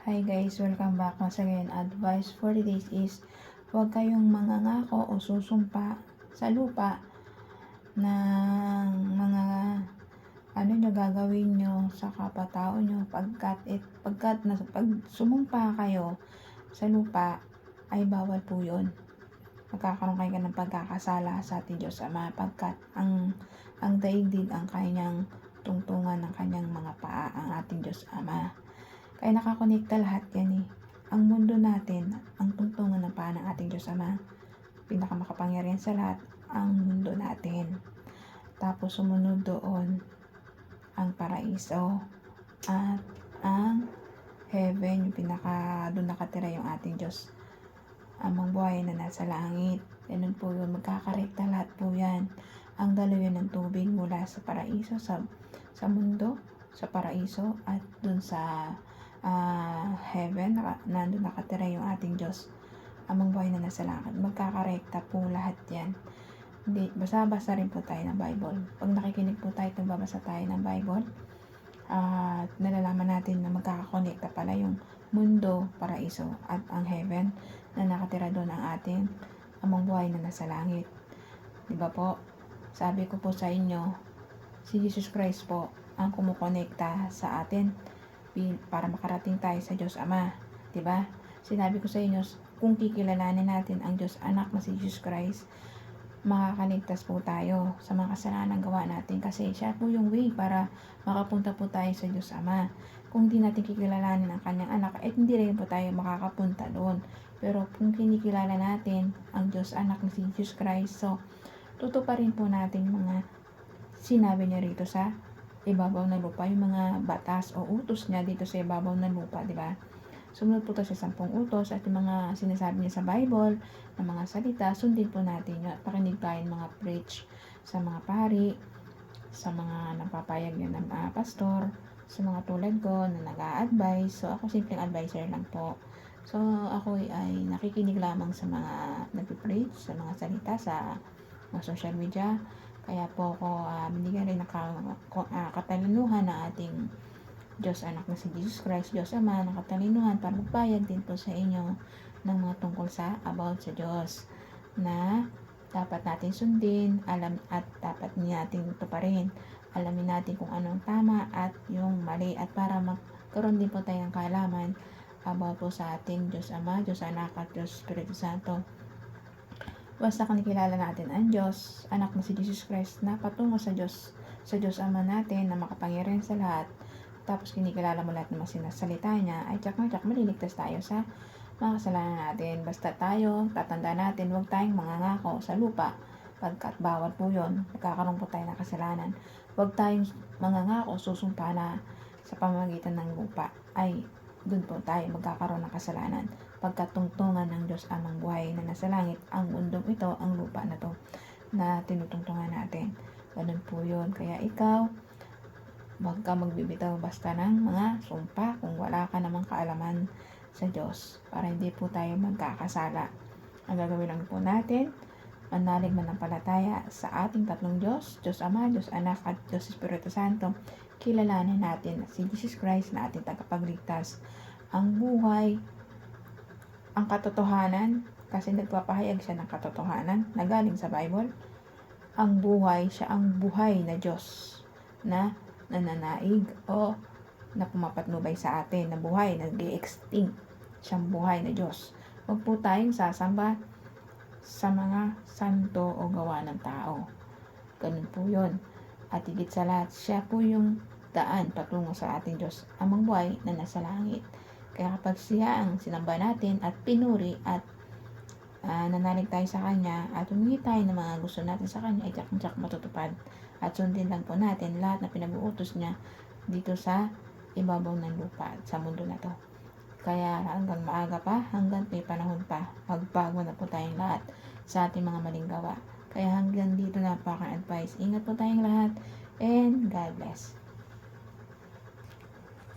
Hi guys, welcome back. Once again, advice for today's is huwag kayong mangangako o susumpa sa lupa ng mga nyo gagawin nyo sa kapatao nyo pag sumumpa kayo sa lupa ay bawal po yun. Magkakaroon kayo ng pagkakasala sa ating Diyos Ama pagkat ang daigdig ang kanyang tungtungan ng kanyang mga paa, ang ating Diyos Ama. Kaya nakakonekta lahat yan eh. Ang mundo natin, ang tungtungan ng paa ng ating Diyos Ama. Pinakamakapangyarihan sa lahat, ang mundo natin. Tapos sumunod doon, ang paraiso at ang heaven, yung doon nakatira yung ating Diyos Amang buhay na nasa langit. Ganun po yun, magkakarekta lahat po yan. Ang daluyan ng tubig mula sa paraiso, sa mundo, sa paraiso at dun sa heaven, nandun nakatira yung ating Diyos Amang buhay na nasa langit. Magkakarekta po lahat yan. Hindi, basa-basa rin po tayo ng Bible. Pag nakikinig po tayo, nagbabasa tayo ng Bible, at nalalaman natin na magkakakonekta pala yung mundo, paraiso at ang heaven na nakatira doon ang ating Amang buhay na nasa langit. Diba po? Sabi ko po sa inyo, si Jesus Christ po ang kumukonekta sa atin para makarating tayo sa Diyos Ama. Diba? Sinabi ko sa inyo, kung kikilalanin natin ang Diyos Anak na si Jesus Christ, makakaligtas po tayo sa mga kasalanan gawa natin kasi siya po yung way para makapunta po tayo sa Diyos Ama. Kung di natin kikilalanin ang kanyang anak, hindi rin po tayo makakapunta doon. Pero kung kinikilala natin ang Diyos Anak na si Jesus Christ, so tutuparin po natin yung mga sinabi niya rito sa ibabaw ng lupa, yung mga batas o utos niya dito sa ibabaw ng lupa, di ba? Sumunod po tayo sa 10 utos at yung mga sinasabi niya sa Bible, ng mga salita, sundin po natin yun at pakinig tayo ng mga preach sa mga pari, sa mga napapayag niya ng pastor, sa mga tulad ko na nag-a-advise. So ako simpleng advisor lang po. So ako ay nakikinig lamang sa mga nag-preach, sa mga salita sa mga social media. Kaya po ako binigyan rin ng katalinuhan ng ating Diyos Anak na si Jesus Christ, Diyos Ama, ng katalinuhan para magbayad din po sa inyo ng mga tungkol sa about sa Diyos na dapat natin sundin, alam at dapat natin tuparin. Alamin natin kung anong tama at yung mali at para magkaroon din po tayo ng kaalaman about po sa ating Diyos Ama, Diyos Anak at Diyos Espiritu Santo. Basta kung kilala natin ang Diyos, Anak na si Jesus Christ na patungo sa Diyos Ama natin na makapangyarihan sa lahat, tapos kinikilala mo lahat ng mga sinasalita niya, ay tsak maliligtas tayo sa mga kasalanan natin. Basta tayo, tatanda natin, huwag tayong mangangako sa lupa, pagkat bawal po yun, magkakaroon po tayo ng kasalanan. Huwag tayong mangangako, susumpa na sa pamamagitan ng lupa, ay dun po tayo magkakaroon ng kasalanan. Pagkat tungtungan ng Diyos Amang buhay na nasa langit, ang mundong ito, ang lupa na to, na tinutungtungan natin. Ganun po yun. Kaya ikaw, huwag ka magbibitaw basta ng mga sumpa kung wala ka namang kaalaman sa Diyos para hindi po tayo magkakasala. Ang gagawin lang po natin, manalig manampalataya sa ating tatlong Diyos, Diyos Ama, Diyos Anak at Diyos Espiritu Santo. Kilalanin natin si Jesus Christ na ating tagapagligtas. Ang buhay, ang katotohanan, kasi nagpapahayag siya ng katotohanan na galing sa Bible. Ang buhay, siya ang buhay na Diyos na nananaig o na pumapatnubay sa atin, na buhay, nag-i-extinct. Siyang buhay na Diyos. Huwag po tayong sasamba sa mga santo o gawa ng tao. Ganun po yun. At higit sa lahat, siya po yung daan patungo sa ating Diyos Amang buhay na nasa langit. Kaya kapag siya ang sinamba natin at pinuri at nanalig tayo sa Kanya at humingi tayo ng mga gusto natin sa Kanya, ay tsak matutupad. At sundin lang po natin lahat na pinag-uutos niya dito sa ibabaw ng lupa sa mundo na to. Kaya hanggang maaga pa, hanggang may panahon pa, magbago na po tayong lahat sa ating mga maling gawa. Kaya hanggang dito na pa ang advice. Ingat po tayong lahat and God bless.